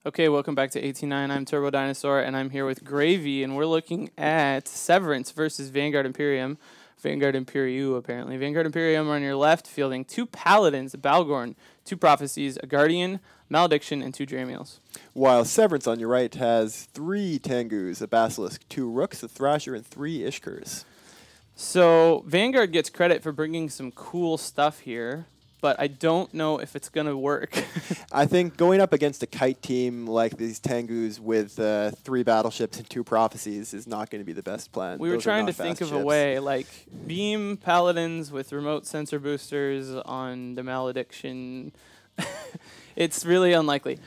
Okay, welcome back to AT9. I'm Turbo Dinosaur, and I'm here with Gravy, and we're looking at Severance versus Vanguard Imperium. Vanguard Imperium, apparently. Vanguard Imperium on your left, fielding 2 Paladins, a Balgorn, 2 Prophecies, a Guardian, Malediction, and 2 Dramiels. While Severance on your right has 3 Tengus, a Basilisk, 2 Rooks, a Thrasher, and 3 Ishkers. So Vanguard gets credit for bringing some cool stuff here, but I don't know if it's going to work. I think going up against a kite team like these Tengus with 3 battleships and 2 prophecies is not going to be the best plan. We were trying to think of a way, like beam Paladins with remote sensor boosters on the Malediction. It's really unlikely.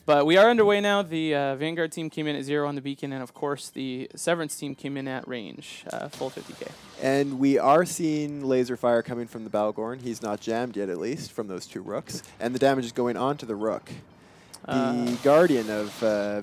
But we are underway now. The Vanguard team came in at 0 on the beacon, and of course the Severance team came in at range, full 50k. And we are seeing laser fire coming from the Balgorn. He's not jammed yet, at least, from those 2 Rooks. And the damage is going on to the Rook. The Guardian of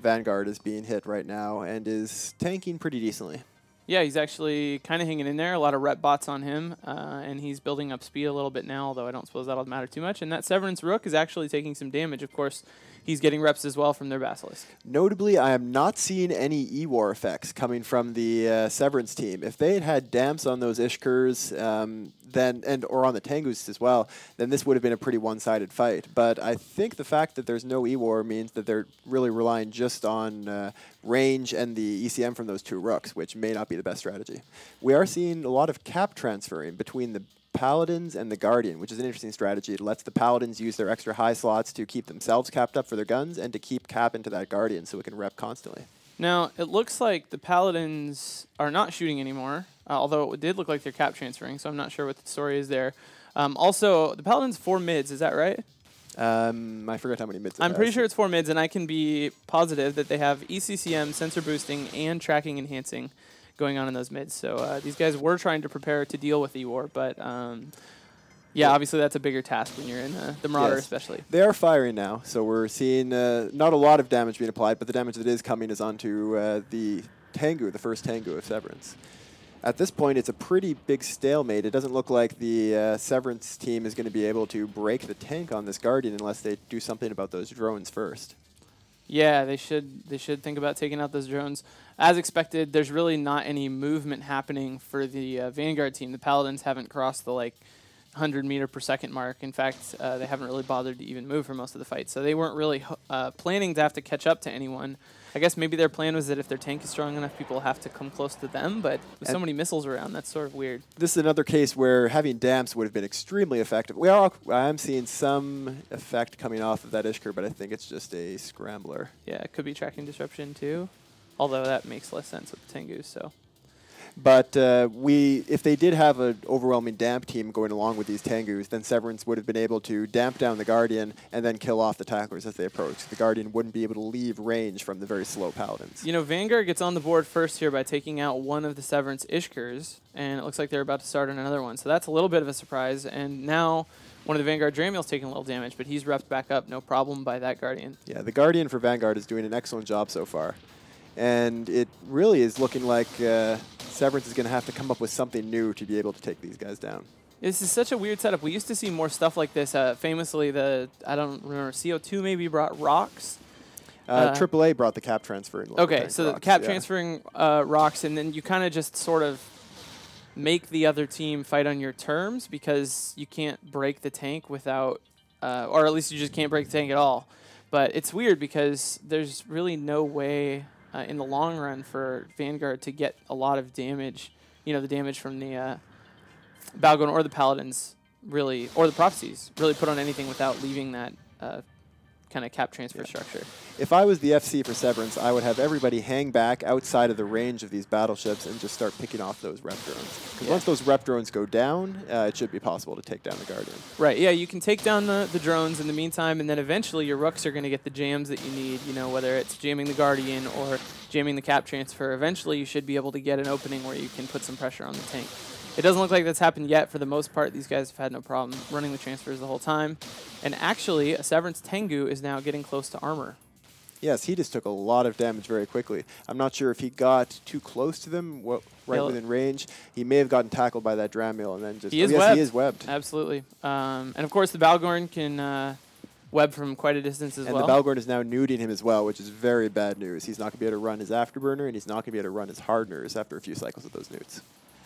Vanguard is being hit right now and is tanking pretty decently. Yeah, he's actually kind of hanging in there. A lot of rep bots on him, and he's building up speed a little bit now, although I don't suppose that'll matter too much. And that Severance Rook is actually taking some damage. Of course, he's getting reps as well from their Basilisk. Notably, I am not seeing any E-War effects coming from the Severance team. If they had damps on those Ishkers, or on the Tengus as well, then this would have been a pretty one-sided fight. But I think the fact that there's no E-War means that they're really relying just on range and the ECM from those 2 Rooks, which may not be the best strategy. We are seeing a lot of cap transferring between the Paladins and the Guardian, which is an interesting strategy. It lets the Paladins use their extra high slots to keep themselves capped up for their guns and to keep cap into that Guardian so it can rep constantly. Now, it looks like the Paladins are not shooting anymore, although it did look like they're cap transferring, so I'm not sure what the story is there. Also, the Paladins 4 mids, is that right? I forgot how many mids it I'm pretty has. sure it's 4 mids, and I can be positive that they have ECCM, sensor boosting, and tracking enhancing going on in those mids. So these guys were trying to prepare to deal with E-War, but yeah, obviously that's a bigger task when you're in the Marauder especially. They are firing now, so we're seeing not a lot of damage being applied, but the damage that is coming is onto the Tengu, the first Tengu of Severance. At this point, it's a pretty big stalemate. It doesn't look like the Severance team is going to be able to break the tank on this Guardian unless they do something about those drones first. Yeah, they should think about taking out those drones. As expected, there's really not any movement happening for the Vanguard team. The Paladins haven't crossed the 100 meter per second mark. In fact, they haven't really bothered to even move for most of the fight. So they weren't really planning to have to catch up to anyone. I guess maybe their plan was that if their tank is strong enough, people will have to come close to them, but with so many missiles around, that's sort of weird. This is another case where having damps would have been extremely effective. I am seeing some effect coming off of that Ishker, but I think it's just a scrambler. Yeah, it could be tracking disruption too, although that makes less sense with the Tengus, so. But if they did have an overwhelming damp team going along with these Tengus, then Severance would have been able to damp down the Guardian and then kill off the tacklers as they approach. The Guardian wouldn't be able to leave range from the very slow Paladins. You know, Vanguard gets on the board first here by taking out one of the Severance Ishkers, and it looks like they're about to start on another one. So that's a little bit of a surprise, and now one of the Vanguard Dramiel's taking a little damage, but he's repped back up, no problem by that Guardian. Yeah, the Guardian for Vanguard is doing an excellent job so far. And it really is looking like Severance is going to have to come up with something new to be able to take these guys down. This is such a weird setup. We used to see more stuff like this. Famously, I don't remember, CO2 maybe brought rocks. AAA brought the cap transferring. Okay, so the cap transferring rocks, and then you kind of just sort of make the other team fight on your terms because you can't break the tank without, or at least you just can't break the tank at all. But it's weird because there's really no way in the long run for Vanguard to get a lot of damage, the damage from the Balgorn or the Paladins really, or the Prophecies, really put on anything without leaving that kind of cap transfer structure. If I was the FC for Severance, I would have everybody hang back outside of the range of these battleships and just start picking off those rep drones. Because once those rep drones go down, it should be possible to take down the Guardian. Right, yeah, you can take down the drones in the meantime, and then eventually your Rooks are going to get the jams that you need, whether it's jamming the Guardian or jamming the cap transfer. Eventually you should be able to get an opening where you can put some pressure on the tank. It doesn't look like that's happened yet. For the most part, these guys have had no problem running the transfers the whole time. And actually, a Severance Tengu is now getting close to armor. Yes, he just took a lot of damage very quickly. I'm not sure if he got too close to them, within range. He may have gotten tackled by that Dramiel and then just... He is webbed. He is webbed. Absolutely. And of course, the Balgorn can web from quite a distance as and well. And the Vanguard is now nuding him as well, which is very bad news. He's not going to be able to run his afterburner, and he's not going to be able to run his hardeners after a few cycles of those nudes.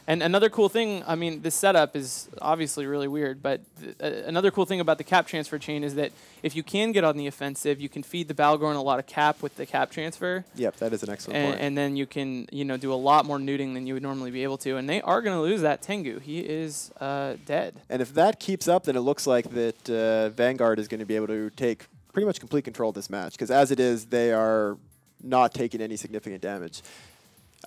And another cool thing, I mean, this setup is obviously really weird, but another cool thing about the cap transfer chain is that if you can get on the offensive, you can feed the Balgorn a lot of cap with the cap transfer. Yep, that is an excellent point. And then you can, do a lot more nuding than you would normally be able to. And they are going to lose that Tengu. He is dead. And if that keeps up, then it looks like that Vanguard is going to be able to take pretty much complete control of this match, because as it is, they are not taking any significant damage.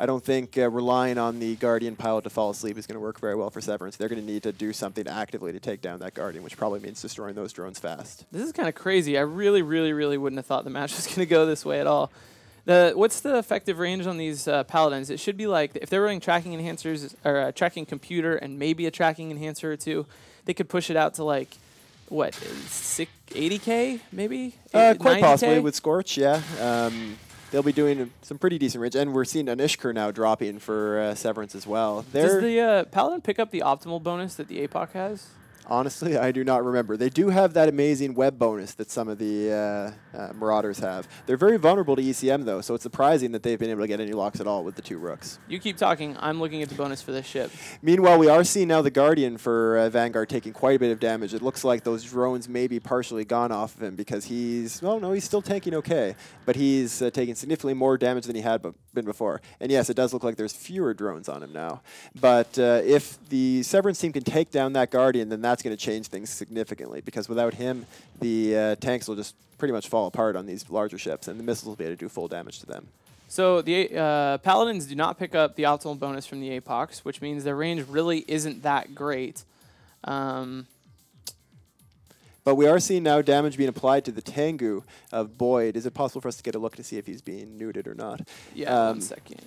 I don't think relying on the Guardian pilot to fall asleep is going to work very well for Severance. They're going to need to do something actively to take down that Guardian, which probably means destroying those drones fast. This is kind of crazy. I really, really, really wouldn't have thought the match was going to go this way at all. What's the effective range on these Paladins? It should be like, if they're running tracking enhancers, or a tracking computer and maybe a tracking enhancer or two, they could push it out to like, what, 80K maybe? Quite 90K? possibly with Scorch, yeah. They'll be doing some pretty decent range, and we're seeing an Ishkur now dropping for Severance as well. Does the Paladin pick up the optimal bonus that the APOC has? Honestly, I do not remember. They do have that amazing web bonus that some of the Marauders have. They're very vulnerable to ECM, though, so it's surprising that they've been able to get any locks at all with the 2 Rooks. You keep talking. I'm looking at the bonus for this ship. Meanwhile, we are seeing now the Guardian for Vanguard taking quite a bit of damage. It looks like those drones may be partially gone off of him because he's, well, no, he's still tanking okay, but he's taking significantly more damage than he had been before. And yes, it does look like there's fewer drones on him now. But if the Severance team can take down that Guardian, then that's going to change things significantly, because without him, the tanks will just pretty much fall apart on these larger ships, and the missiles will be able to do full damage to them. So the Paladins do not pick up the optimal bonus from the APOCs, which means their range really isn't that great. But we are seeing now damage being applied to the Tengu of Boyd. Is it possible for us to get a look to see if he's being nuded or not? Yeah, 1 second.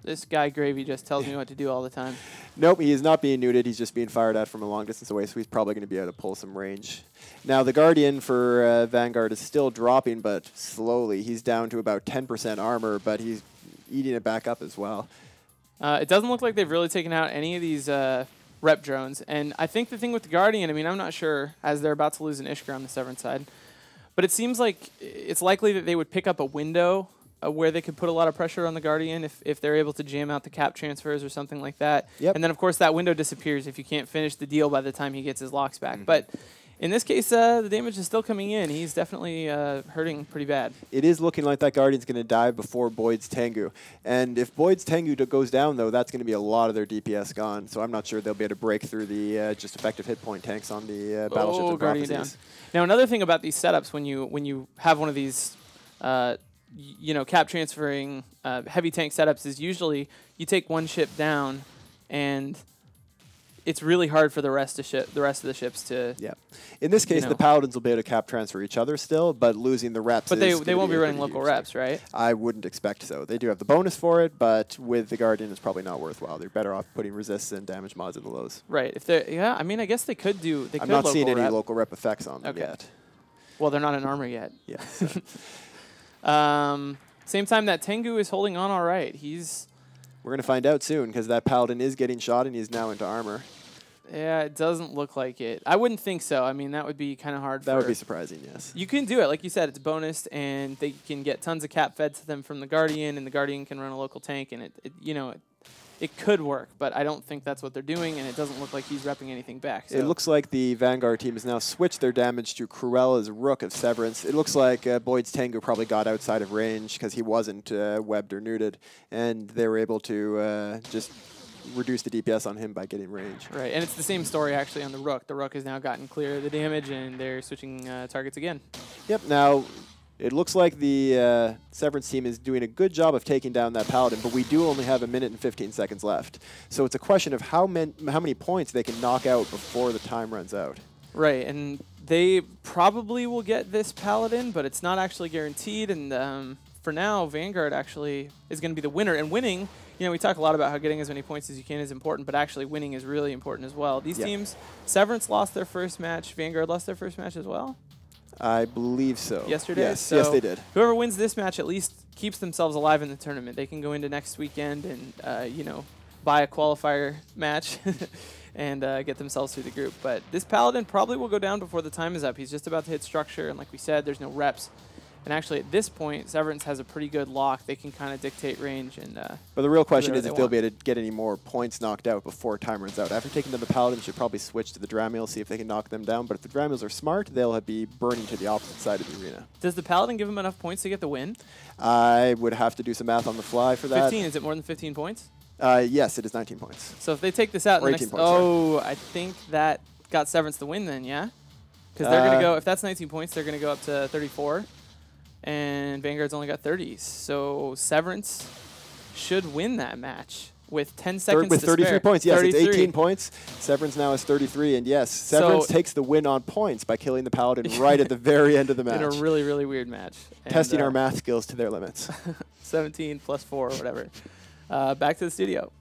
This guy Gravy just tells me what to do all the time. Nope, he is not being nuded. He's just being fired at from a long distance away, so he's probably going to be able to pull some range. Now, the Guardian for Vanguard is still dropping, but slowly. He's down to about 10% armor, but he's eating it back up as well. It doesn't look like they've really taken out any of these rep drones. And I think the thing with the Guardian, I mean, I'm not sure, as they're about to lose an Ishkur on the Severance side, but it seems like it's likely that they would pick up a window where they could put a lot of pressure on the Guardian if they're able to jam out the cap transfers or something like that. Yep. And then, of course, that window disappears if you can't finish the deal by the time he gets his locks back. But in this case, the damage is still coming in. He's definitely hurting pretty bad. It is looking like that Guardian's going to die before Boyd's Tengu. And if Boyd's Tengu goes down, though, that's going to be a lot of their DPS gone. So I'm not sure they'll be able to break through the just effective hit point tanks on the battleships and Guardian prophecies. down. Now, another thing about these setups, when you have one of these cap transferring heavy tank setups, is usually you take one ship down, and it's really hard for the rest of the ships to. Yeah, in this case, the Paladins will be able to cap transfer each other still, but losing the reps. But they won't be running local reps, right? I wouldn't expect so. They do have the bonus for it, but with the Guardian, it's probably not worthwhile. They're better off putting resists and damage mods in the lows. Right. If they, I mean, I guess they could do. I'm not seeing any local rep effects on them yet. Well, they're not in armor yet. Yeah. Same time, that Tengu is holding on all right. We're going to find out soon, because that Paladin is getting shot and he's now into armor. Yeah, it doesn't look like it. I wouldn't think so. I mean, that would be kind of hard. That would be surprising, yes. You can do it. Like you said, it's bonus, and they can get tons of cap fed to them from the Guardian, and the Guardian can run a local tank, and it could work, but I don't think that's what they're doing, and it doesn't look like he's repping anything back. So. It looks like the Vanguard team has now switched their damage to Cruella's Rook of Severance. It looks like Boyd's Tengu probably got outside of range because he wasn't webbed or nuded, and they were able to just reduce the DPS on him by getting range. Right, and it's the same story actually on the Rook. The Rook has now gotten clear of the damage, and they're switching targets again. Yep, now it looks like the Severance team is doing a good job of taking down that Paladin, but we do only have 1 minute and 15 seconds left. So it's a question of how many points they can knock out before the time runs out. Right, and they probably will get this Paladin, but it's not actually guaranteed, and for now, Vanguard actually is going to be the winner, and winning, we talk a lot about how getting as many points as you can is important, but actually winning is really important as well. These teams, Severance lost their first match, Vanguard lost their first match as well? I believe so. Yesterday? Yes, so yes, they did. Whoever wins this match at least keeps themselves alive in the tournament. They can go into next weekend and, buy a qualifier match and get themselves through the group. But this Paladin probably will go down before the time is up. He's just about to hit structure, and like we said, there's no reps. And actually, at this point, Severance has a pretty good lock. They can kind of dictate range. And but the real question is if they'll be able to get any more points knocked out before time runs out. After taking down the Paladin, should probably switch to the Dramiel, see if they can knock them down. But if the Dramiels are smart, they'll be burning to the opposite side of the arena. Does the Paladin give them enough points to get the win? I would have to do some math on the fly for that. 15, is it more than 15 points? Yes, it is 19 points. So if they take this out, or the 18 next, points, oh, I think that got Severance the win then, yeah? Because they're going to go, if that's 19 points, they're going to go up to 34. And Vanguard's only got 30s. So Severance should win that match with 10 seconds with to 33 spare. points. Yes, 33. it's 18 points. Severance now has 33. And yes, Severance takes the win on points by killing the Paladin right at the very end of the match. In a really, really weird match. Testing our math skills to their limits. 17 plus 4 or whatever. Back to the studio.